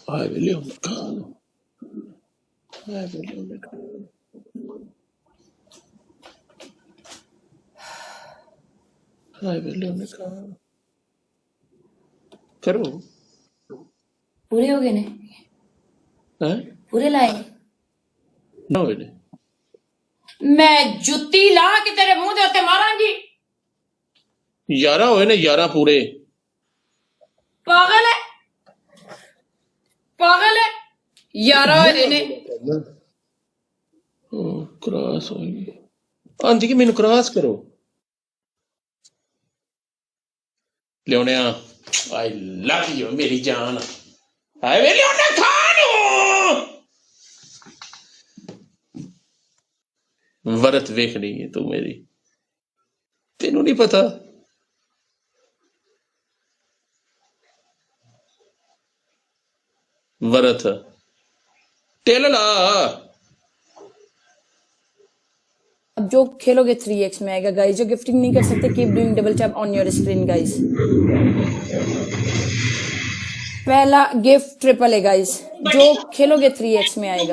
I will Khan. I will Khan. I will Khan. करो पूरे हो गए ने हैं पूरे लाए ना होए ने मैं जुत्ती ला के तेरे मुंह दे उत्ते मारांगी 11 होए ने 11 पूरे पागल है 11 होए ने क्रॉस होएगी आंटी कि मैनू क्रॉस करो लियोनिया आई लव यू मेरी जान आई विल लियोनिया खान वरत वेखनी है तू मेरी तेनू नहीं पता वरत टेल ला अब जो खेलोगे 3x में आएगा गाइस जो गिफ्टिंग नहीं कर सकते keep doing double tap on your screen guys पहला गिफ्ट ट्रिपल है गाइस जो खेलोगे 3x में आएगा